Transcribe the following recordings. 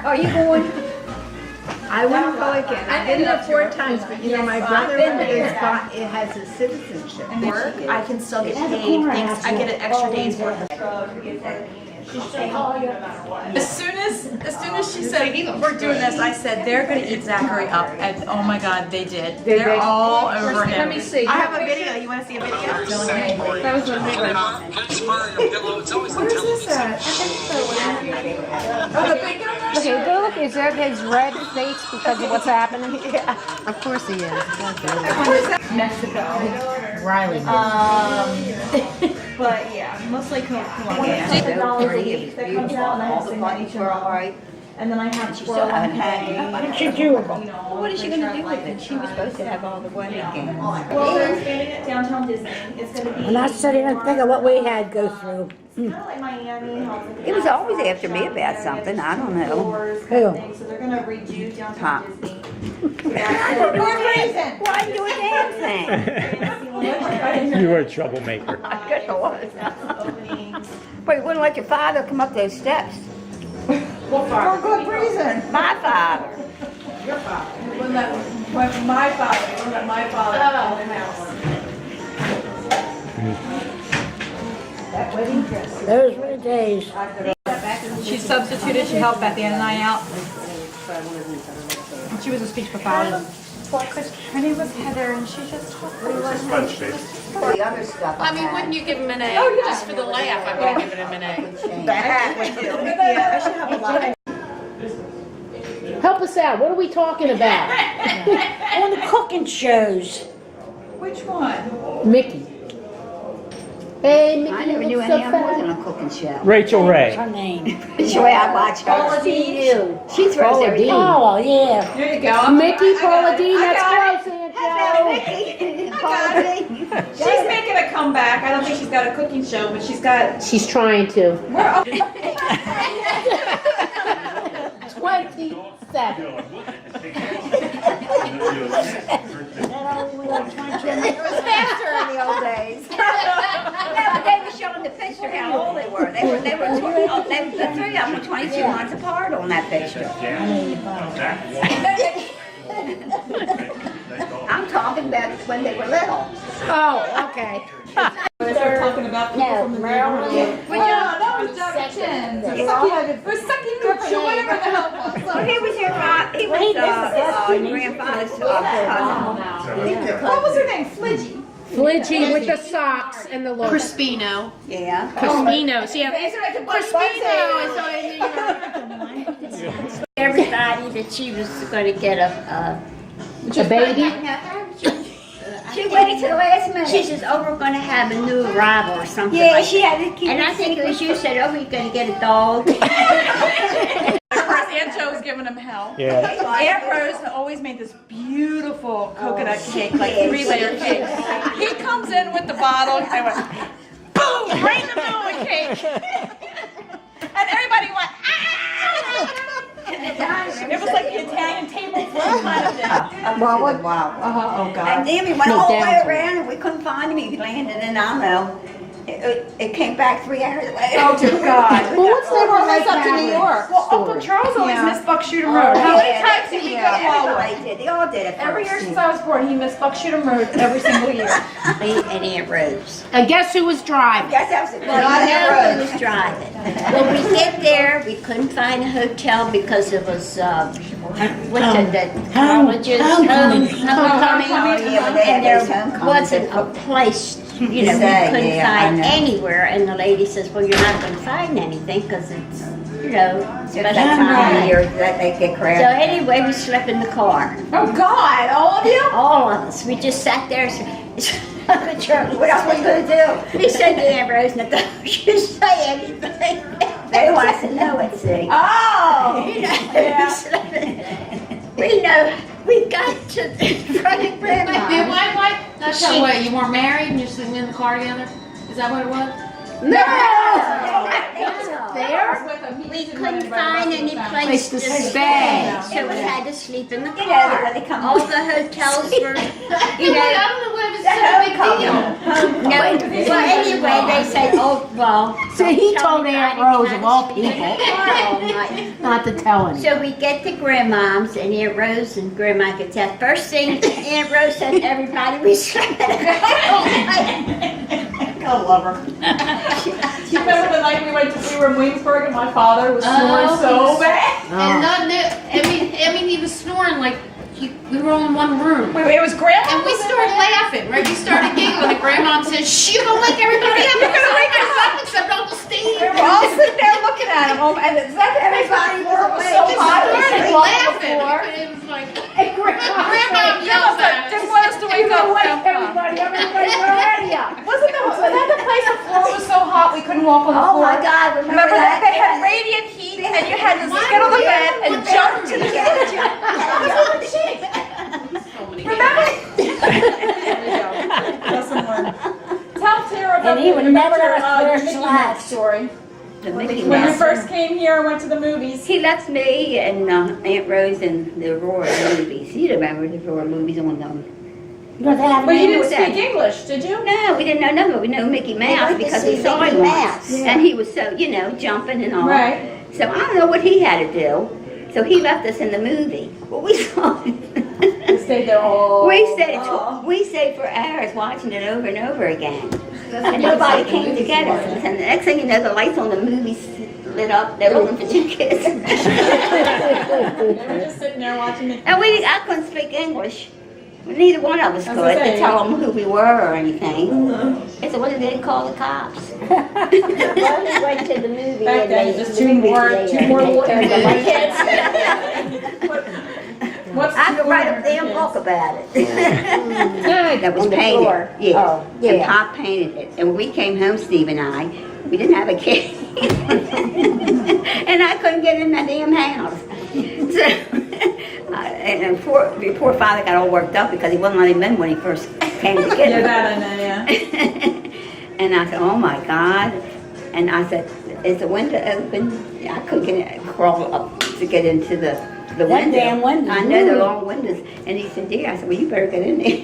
Are you going? I wouldn't go again. I've been there 4 times, but you know, my brother it has a citizenship. And work, I can still get paid. Thanks, I get an extra day's worth of. As soon as she said we're doing this, I said they're gonna eat Zachary up, and oh my God, they did. They're all over him. Let me see. I have a video. You want to see a video? That was a big one. Where's this at? Oh, the big one? Okay, go look. Is that his red face because of what's happening? Yeah. Of course he is. Mexico. Riley. But yeah, mostly Colombia. So $1 that comes out, and I have signature all right. And then I have still haven't had it. What did she do with them? What is she going to do with it? She was supposed to have all the wedding games. Well, they're expanding it downtown Disney. It's going to be. And I sitting and thinking what we had go through. Kind of like Miami. It was always after me about something. I don't know. Who? So they're going to redo downtown Disney. Why do a damn thing? You were a troublemaker. I guess I was. But you wouldn't let your father come up those steps. For good reason. My father. Your father. Wouldn't let my father. Wouldn't let my father in the house. That wedding dress. Those were the days. She substituted. She helped Bethy and I out. She was a speech pathologist. Her name was Heather, and she just talked really well. The other stuff. I mean, wouldn't you give him an A? Just for the laugh, I would have given him an A. Yeah, I should have a lot. Help us out. What are we talking about? On the cooking shows. Which one? Mickey. Hey, Mickey, I never you knew look any so of them was fat. on a cooking show. Rachel Ray. Her name. That's the way I watch her. Paula Dean. She throws everything. Oh, yeah. There you go. Mickey, Paula Dean, I that's got close, Aunt Jo. Paula Dean. She's making a comeback. I don't think she's got a cooking show, but she's got. She's trying to. 27. It was faster in the old days. Yeah, but they were showing the picture how old they were. The 3 of them were 22 months apart on that picture. I'm talking about when they were little. Oh, okay. They're talking about people from the Maryland. that was Jack Chin. It was sucking or whatever the hell it was. Well, he was your grandfather's cousin. What was her name? Flidgy. Flidgy with the socks and the look. Crispino. Yeah. Crispino. See, Everybody that she was going to get a baby. She waited till the last minute. she says, oh, we're going to have a new arrival or something Yeah, like she that. had to keep And I think it was you said, oh, we're going to get a dog. Of course, Aunt Jo was giving him hell. Yeah. Aunt Rose always made this beautiful coconut cake, like 3-layer cake. He comes in with the bottle and went, boom, right in the middle of the cake. And everybody went, ah! It was like the Italian table for a kind of thing. Wow. Oh, God. And then we went all the way around and we couldn't find him. He landed in, I don't know. It came back 3 hours later. Oh, dear God. Well, what's the Let's up to New York. Well, Uncle Charles always missed Buckshooter Road. How many times did we go to Wildwood? Everybody did. They all did it. Every year since I was born, he missed Buckshooter Road every single year. Me and Aunt Rose. And guess who was driving? Guess that was it. Well, I know who was driving. When we get there, we couldn't find a hotel because it was, what's it, the colleges, homecoming. And there wasn't a place, you know, we couldn't find anywhere. And the lady says, well, you're not going to find anything because it's, you know, special time of year. That they get So crowded. anyway, we slept in the car. Oh, God. All of you? All of us. We just sat there. Uncle Charlie, What else was we going to do? he said to Aunt Rose, now don't you say anything. They want us to know it, see. Oh! You know, we know we got to the front of Grandma. Why? That's not what, you weren't married and you're sitting in the car together? Is that what it was? No! We couldn't find any place to stay. So we had to sleep in the You know, car. when they come All the hotels were, you know, I don't know what it was. No, well, anyway, they said, oh, well. See, he tell told me Aunt Friday Rose we of had all to sleep in the people. car all night. Not to tell him. So we get to Grandma's, and Aunt Rose and Grandma gets out. First thing Aunt Rose said to everybody, we slept in the car. I love her. You remember the night we were in Williamsburg and my father was snoring so bad? And not, I mean, he was snoring like we were all in one room. Wait, it was Grandma? And we started laughing, right? We started giggling, and Grandma said, "Shh, you're gonna wake everybody up. You're gonna wake us up except Uncle Steve." We were all sitting there looking at him. And is that everybody was so Just hot? started laughing. It was like, Grandma yells at us. Didn't want us to wake up. Everybody were already up. Wasn't that the place the floor was so hot we couldn't walk on the Oh, floor? my God, Remember that? They had radiant heat and you had to get on the bed and jump to the Remember? Lesson learned. Tell Tara about And he would never let us wear Mickey slacks. Mouse story. The Mickey When you Mouse. first came here and went to the movies. He left me and Aunt Rose in the Aurora movies. You remember the Aurora movies on them? Because they have But you didn't with that. speak English, did you? No, we didn't know nothing. We know Mickey Mouse went to because see we saw Mickey him Mouse. once. And he was so, jumping and all. Right. So I don't know what he had to do. So he left us in the movie. But we saw it. We stayed there all. We stayed for hours watching it over and over again. And nobody came to get us. And the next thing you know, the lights on the movie lit up. They were looking for 2 kids. They were just sitting there watching it. And I couldn't speak English. Neither one of us That's could okay. to tell them who we were or anything. I said, what did they call the cops? Well, we went to the movie Back and then, they just two more turned the lights kids. What's I could write a damn book about it. That was On the painted. floor. Yeah. Oh, And yeah. Pop painted it. And when we came home, Steve and I, we didn't have a key. And I couldn't get in that damn house. So, and poor father got all worked up because he wasn't letting him in when he first came to get Yeah, him. that I know, yeah. And I said, oh my God. And I said, is the window open? I couldn't crawl up to get into the window. damn window. I know the long windows. And he said, dear, I said, well, you better get in there.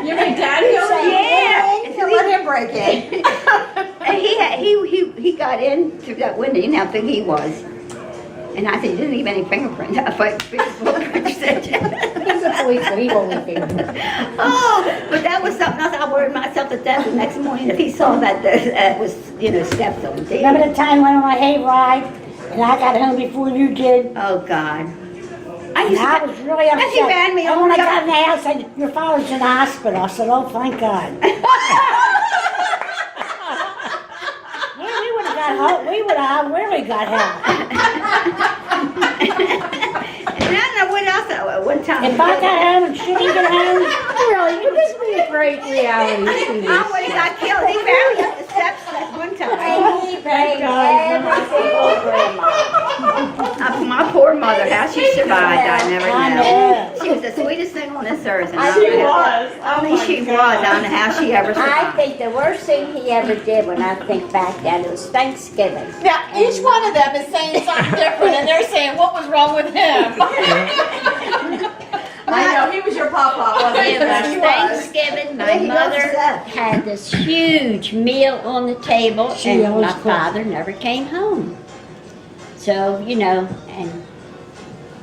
You made Daddy go? Yeah. And so Let him break in. and he got in through that window. You know how big he was. And I said, you didn't leave any fingerprints. I thought fingerprints. He's a policeman, he won't leave fingerprints. Oh, but that was something else. I worried myself to death the next morning if he saw that was, steps on there. Remember the time when I hayride and I got home before you did? Oh, God. And I was really upset. And he ran me And when I over. got in the house, I said, your father's in the hospital. I said, oh, thank God. We would have got help. We would have really got help. And I don't know what else. One time. If I got home and she didn't get home, Really, you just be a great reality I TV. would have got killed. He ran me up the steps that one time. He paid every single grandma. My poor mother, how she survived, I never I know. know. She was the sweetest thing on this earth. And She I don't know how- was. Only she was. I don't know how she ever I survived. think the worst thing he ever did when I think back then it was Thanksgiving. Now, each one of them is saying something different, and they're saying, what was wrong with him? I know, he was your papa, wasn't he? It was Yes, he was. Thanksgiving. My mother had this huge meal on the table, She and always my cooked. father never came home. So, and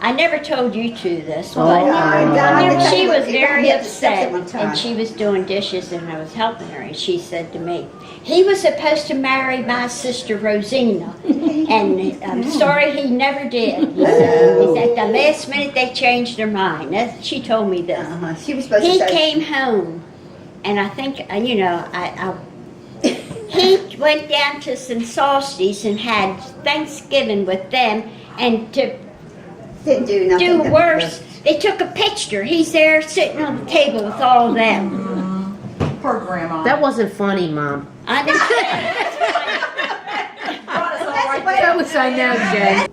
I never told you two this, but she was very upset, and she was doing dishes, and I was helping her, and she said to me, he was supposed to marry my sister Rosina, and I'm sorry he never did. He said, at the last minute they changed their mind. She told me this. She was supposed He to say. came home, and I think, he went down to St. Saucy's and had Thanksgiving with them, and to Didn't do nothing. do worse, they took a picture. He's there sitting on the table with all of them. Poor grandma. That wasn't funny, Mom. I didn't. Brought us all right That was, I know, Jen.